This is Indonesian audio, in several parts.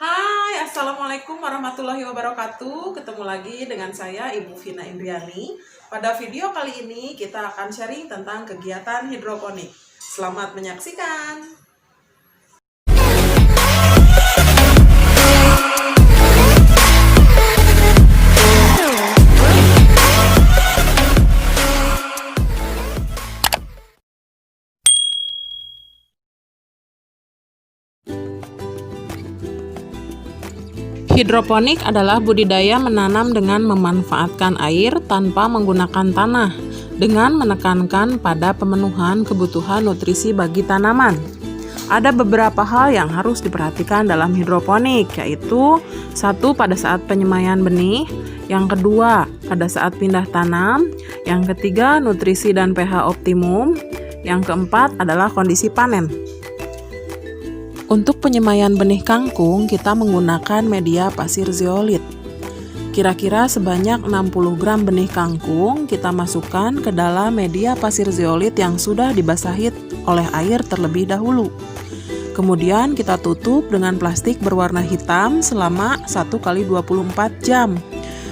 Hai, Assalamualaikum warahmatullahi wabarakatuh. Ketemu lagi dengan saya Ibu Vina Indriani. Pada video kali ini kita akan sharing tentang kegiatan hidroponik. Selamat menyaksikan. Hidroponik adalah budidaya menanam dengan memanfaatkan air tanpa menggunakan tanah, dengan menekankan pada pemenuhan kebutuhan nutrisi bagi tanaman. Ada beberapa hal yang harus diperhatikan dalam hidroponik, yaitu satu, pada saat penyemaian benih, yang kedua, pada saat pindah tanam, yang ketiga, nutrisi dan pH optimum, yang keempat adalah kondisi panen. Untuk penyemaian benih kangkung, kita menggunakan media pasir zeolit. Kira-kira sebanyak 60 gram benih kangkung kita masukkan ke dalam media pasir zeolit yang sudah dibasahi oleh air terlebih dahulu. Kemudian kita tutup dengan plastik berwarna hitam selama 1x24 jam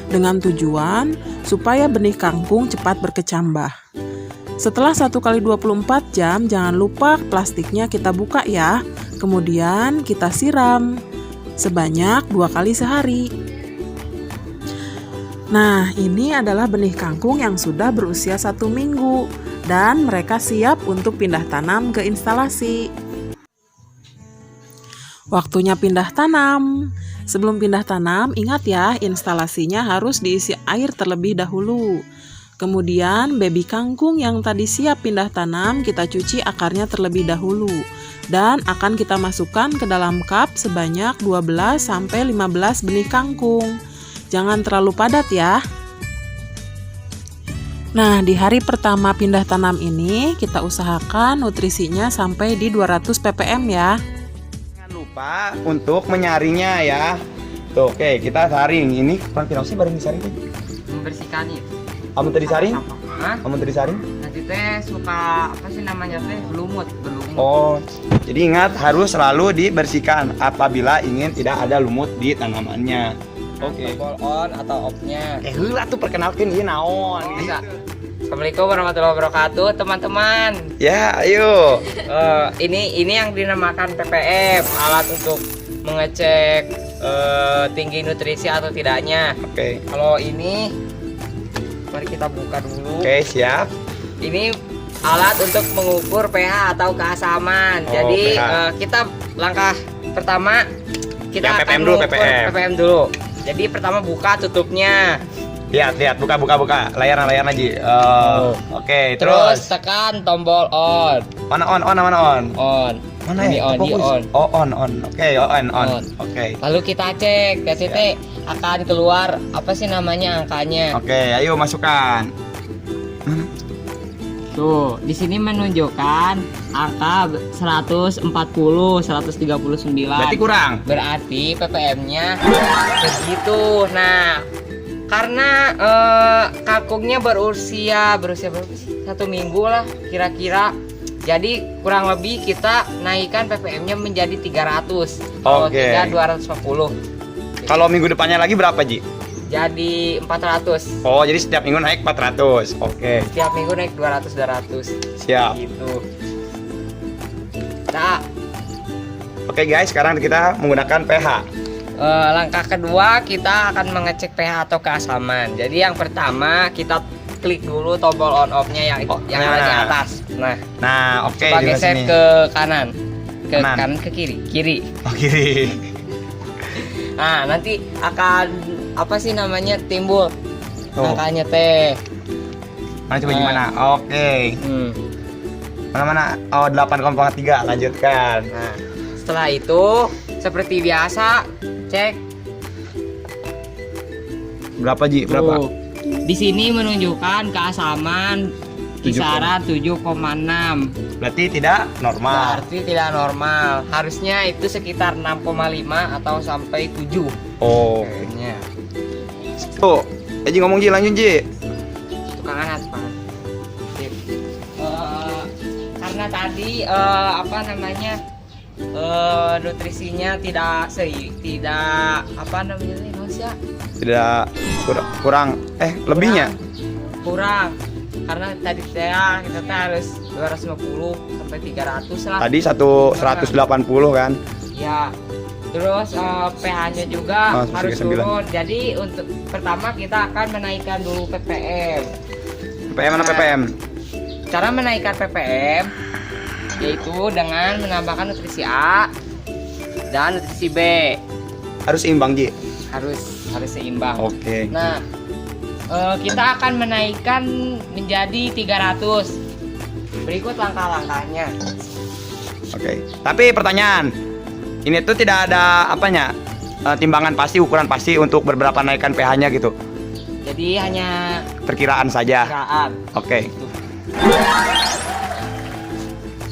dengan tujuan supaya benih kangkung cepat berkecambah. Setelah 1x24 jam, jangan lupa plastiknya kita buka ya. Kemudian kita siram sebanyak 2 kali sehari. Nah, ini adalah benih kangkung yang sudah berusia 1 minggu dan mereka siap untuk pindah tanam ke instalasi. Waktunya pindah tanam. Sebelum pindah tanam, ingat ya, instalasinya harus diisi air terlebih dahulu. Kemudian baby kangkung yang tadi siap pindah tanam kita cuci akarnya terlebih dahulu dan akan kita masukkan ke dalam cup sebanyak 12-15 benih kangkung. Jangan terlalu padat ya. Nah, di hari pertama pindah tanam ini kita usahakan nutrisinya sampai di 200 ppm ya. Jangan lupa untuk menyaringnya ya. Tuh, oke, kita saring. Ini Bang Pinausi bareng disaring tuh. Membersihkan itu. Kamu tadi saring? Hah? Kamu tadi saring? Nanti teh suka apa sih namanya teh berlumut. Oh, jadi ingat harus selalu dibersihkan apabila ingin tidak ada lumut di tanamannya. Oke. Tombol on atau off-nya. Heula tuh perkenalkan dia naon. Bisa. Assalamualaikum warahmatullahi wabarakatuh, teman-teman. Ya, ayo. Ini yang dinamakan ppm, alat untuk mengecek tinggi nutrisi atau tidaknya. Oke. Kalau ini mari kita buka dulu. Oke, siap. Ini alat untuk mengukur pH atau keasaman. Oh, Jadi pH. kita langkah pertama kita Yang akan ppm dulu, mengukur ppm dulu. Jadi pertama buka tutupnya. Lihat, buka. Layaran aja. Oke, Terus terus. tekan tombol on. Mana on? On. Mana Ini ya? on, ini Fokus. on. Oh, on. Oke, on. On. Oke. Lalu kita cek, TCT akan keluar apa sih namanya angkanya. Oke, ayo masukkan. Tuh, di sini menunjukkan angka 140, 139. Berarti kurang. Berarti ppm-nya segitu. Nah, karena kangkungnya berusia berapa sih? 1 minggu lah kira-kira. Jadi kurang lebih kita naikkan ppm-nya menjadi 300. Kalau Oke. tidak 240. Kalau minggu depannya lagi berapa, Ji? Jadi 400. Oh, jadi setiap minggu naik 400. Oke, Setiap minggu naik 200. siap. Gitu. Nah, Oke guys, sekarang kita menggunakan pH. langkah kedua kita akan mengecek pH atau keasaman. Jadi yang pertama kita klik dulu tombol on off-nya yang ada di atas. Nah, oke, Coba di geser sini. ke kanan. Kanan. Kanan ke kiri. Oh, kiri. Nah, nanti akan apa sih namanya timbul Tuh. angkanya teh. Mana coba gimana? Oke. Mana? Oh, 8,3. Lanjutkan. Nah, setelah itu seperti biasa cek. Berapa, Ji? Berapa? Tuh. Di sini menunjukkan keasaman kisaran 7,6. Berarti tidak normal. Berarti tidak normal. Harusnya itu sekitar 6,5 atau sampai 7. Oh. Kayaknya. Tuh, Ji ngomong, Ji, lanjut, Ji. Tukang anas, Pak. Sip. Karena tadi apa namanya nutrisinya tidak apa namanya nih manusia Tidak kurang lebihnya. kurang karena tadi kita harus 250 sampai 300 lah. Tadi 180 kan. Ya. Terus pH-nya juga harus 39. turun. Jadi untuk pertama kita akan menaikkan dulu ppm. ppm mana ppm? Cara menaikkan ppm yaitu dengan menambahkan nutrisi A dan nutrisi B. Harus imbang, Ji. Harus seimbang. Oke. Nah, kita akan menaikkan menjadi 300. Berikut langkah-langkahnya. Oke. Tapi pertanyaan, ini tuh tidak ada apanya? Timbangan pasti, ukuran pasti untuk berapa naikkan pH-nya gitu. Jadi hanya Perkiraan saja. perkiraan. Oke.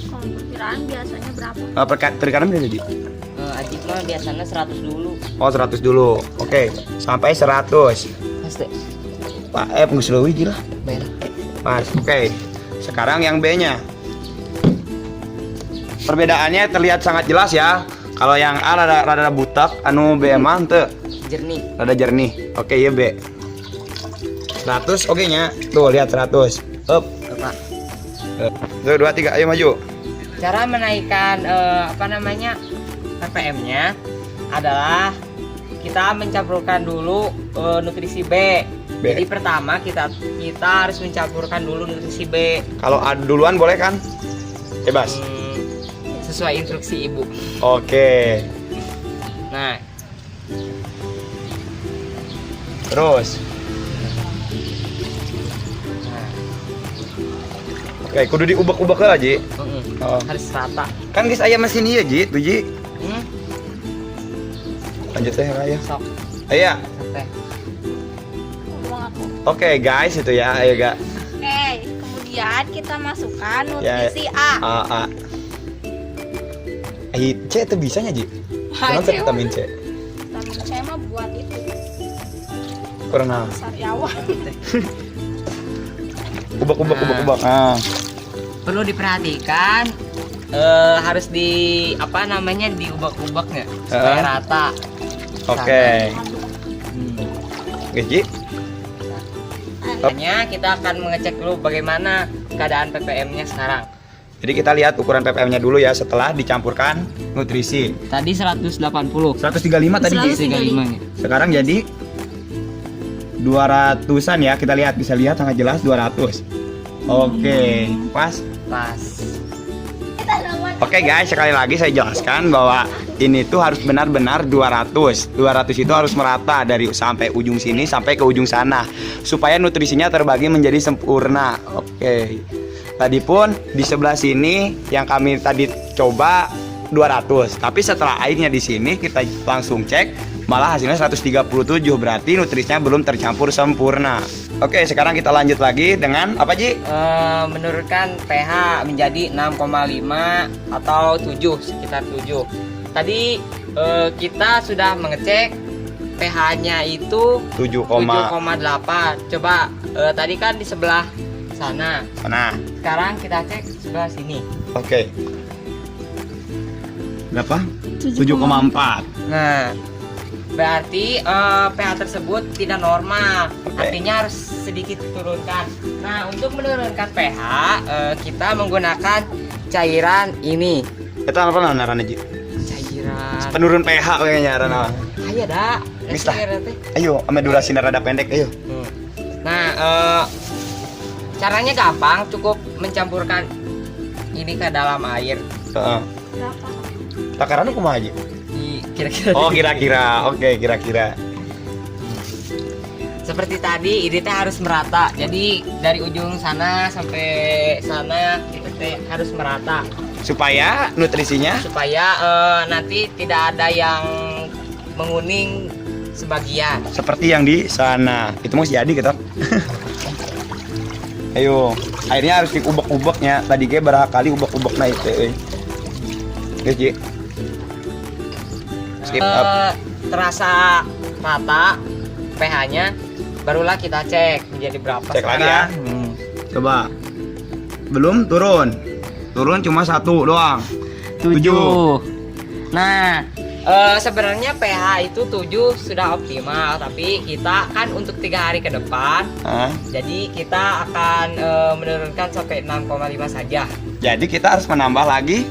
Kalau perkiraan biasanya berapa? Perkiraan berapa, Ji? Ajik mah biasanya 100 dulu. Oh, 100 dulu. Oke. Sampai 100. Pasti. Pak, nggak lebih gila. Merah. Pas. Oke. Sekarang yang B-nya. Perbedaannya terlihat sangat jelas ya. Kalau yang A rada butak, anu B emang teu Jernih. rada jernih. Oke, ya B. 100 oke nya. Tuh, lihat 100. Up. Bapak. Tuh, 2 3 ayo maju. Cara menaikkan ppm-nya adalah kita mencampurkan dulu nutrisi B. B. Jadi pertama kita harus mencampurkan dulu nutrisi B. Kalau A duluan boleh kan? Bebas. Sesuai instruksi ibu. Oke. Nah, Terus. Oke, kudu diubek-ubek lah, Ji. Oh. harus rata. Kan guys aya mesin ieu, Ji, tuh, Ji. Hmm? Lanjut teh, Raya. Sok. Aya. Teh. Ngomong aku. Oke, guys, itu ya, ayo, Ga. Oke, kemudian kita masukkan Ya. nutrisi A. A. C itu bisanya, Ji. Kenapa C vitamin C? Vitamin C mah buat itu Kurang naon. sariawan. Ubek. Nah. Ah. Perlu diperhatikan harus diubek-ubeknya supaya rata. Oke. Oke, Ji. Hanya kita akan mengecek dulu bagaimana keadaan ppm-nya sekarang. Jadi kita lihat ukuran ppm-nya dulu ya setelah dicampurkan nutrisi. Tadi 180. 135 tadi, Ji. 135-nya. Sekarang jadi 200-an ya. Kita lihat, bisa lihat sangat jelas 200. Oke, pas. Pas. Oke guys, sekali lagi saya jelaskan bahwa ini tuh harus benar-benar 200. 200 itu harus merata dari sampai ujung sini sampai ke ujung sana supaya nutrisinya terbagi menjadi sempurna. Oke. Tadi pun di sebelah sini yang kami tadi coba 200. Tapi setelah airnya di sini kita langsung cek malah hasilnya 137, berarti nutrisinya belum tercampur sempurna. Oke, sekarang kita lanjut lagi dengan apa, Ji? Menurunkan pH menjadi 6,5 atau 7, sekitar 7. Tadi kita sudah mengecek pH-nya itu 7,8. Coba tadi kan di sebelah sana. Sekarang kita cek sebelah sini. Oke. Berapa? 7,4. Nah, berarti pH tersebut tidak normal. Oke. Artinya harus sedikit diturunkan. Nah, untuk menurunkan pH kita menggunakan cairan ini. Itu apa namanya, Ji? Cairan. Penurun pH kayaknya Rana. Ayo dah. Bisa. Ayo, ame durasinya rada pendek, ayo. Nah, caranya gampang, cukup mencampurkan ini ke dalam air. Heeh. Berapa? Takarannya kumaha, Ji? Kira-kira. Oh, kira-kira. Oke, kira-kira. Seperti tadi, ini teh harus merata. Jadi dari ujung sana sampai sana itu teh harus merata Supaya nutrisinya supaya nanti tidak ada yang menguning sebagian. seperti yang di sana. Itu mau jadi kita. Ayo, airnya harus diubek-ubeknya. Tadi ge berapa kali ubek-ubek na itu, euy. Geus, Ji. Skip up. Terasa rata pH-nya, barulah kita cek menjadi berapa. Cek lagi ya. Coba. Belum turun. Turun cuma 1 doang. 7. Nah, sebenarnya pH itu 7 sudah optimal, tapi kita kan untuk 3 hari ke depan, jadi kita akan menurunkan sampai 6,5 saja. Jadi kita harus menambah lagi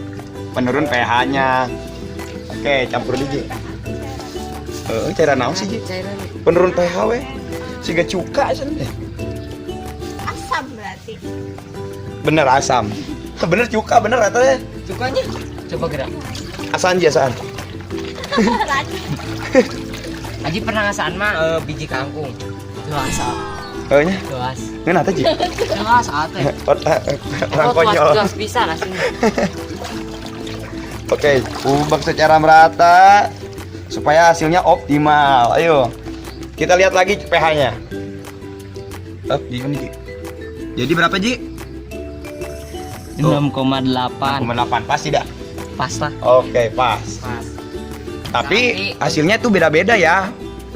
penurun pH-nya. Oke, campur lagi. Cairan naon sih, Ji? Cairan Penurun pH we. Siga cuka cenah. Asam berarti. Bener asam. Bener cuka, bener atau ya? cukanya. Coba gerak. Asan aja, asan. Aji pernah ngasaan mah biji kangkung. Tuas. Nya. Tuas. Ngeun atuh, Ji? Tuas ate. Orang konyol. Tuas bisa rasanya. Oke, ubah secara merata supaya hasilnya optimal. Ayo, kita lihat lagi pH-nya. Gimana, Ji? Jadi berapa, Ji? 6,8. 6,8, pas tidak? Pas lah. Oke, pas. Pas. Tapi hasilnya tuh beda-beda ya.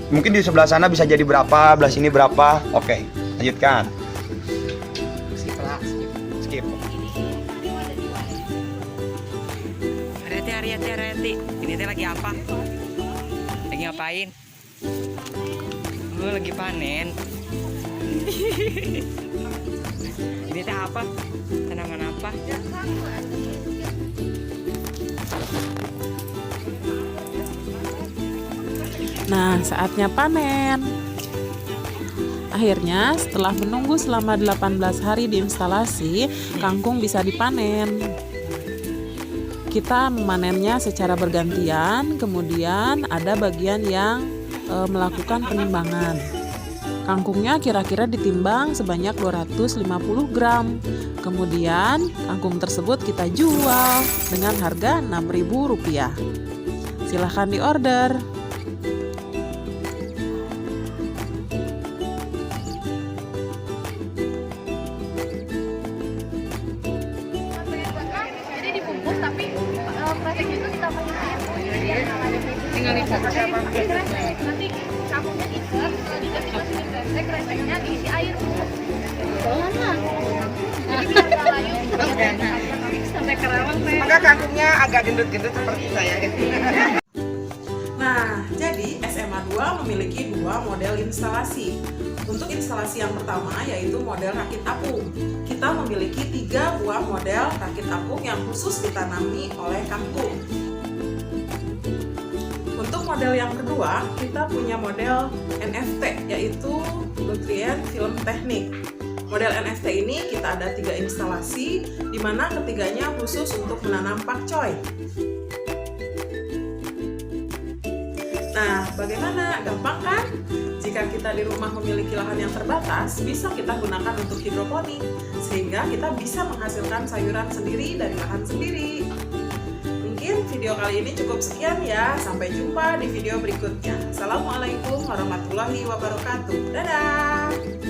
Mungkin di sebelah sana bisa jadi berapa, belah sini berapa. Oke, lanjutkan. Skip lah, skip. Skip. Hati. Ini teh lagi apa? Lagi ngapain? Gue lagi panen. Ini teh apa? Tanaman apa? Nah, saatnya panen. Akhirnya, setelah menunggu selama 18 hari di instalasi, kangkung bisa dipanen. Kita memanennya secara bergantian, kemudian ada bagian yang melakukan penimbangan. Kangkungnya kira-kira ditimbang sebanyak 250 gram. Kemudian, kangkung tersebut kita jual dengan harga Rp6.000. Silahkan diorder. Jadi dibungkus tapi kreseknya itu ditambahin air. Tinggal dibungkus. Nanti kangkungnya diikat, dikasih masukin kresek, kreseknya diisi air. Jangan lah. Jadi biar nggak layu. Sampai kerawang teh. Maka kangkungnya agak gendut-gendut seperti saya. Nah, jadi SMA 2 memiliki 2 model instalasi. Untuk instalasi yang pertama yaitu model rakit apung. Kita memiliki 3 buah model rakit apung yang khusus ditanami oleh kangkung. Untuk model yang kedua, kita punya model NFT yaitu Nutrient Film Technique. Model NFT ini kita ada 3 instalasi, di mana ketiganya khusus untuk menanam pakcoy. Nah, bagaimana? Gampang kan? Jika kita di rumah memiliki lahan yang terbatas, bisa kita gunakan untuk hidroponik, sehingga kita bisa menghasilkan sayuran sendiri dari lahan sendiri. Mungkin video kali ini cukup sekian ya. Sampai jumpa di video berikutnya. Assalamualaikum warahmatullahi wabarakatuh. Dadah!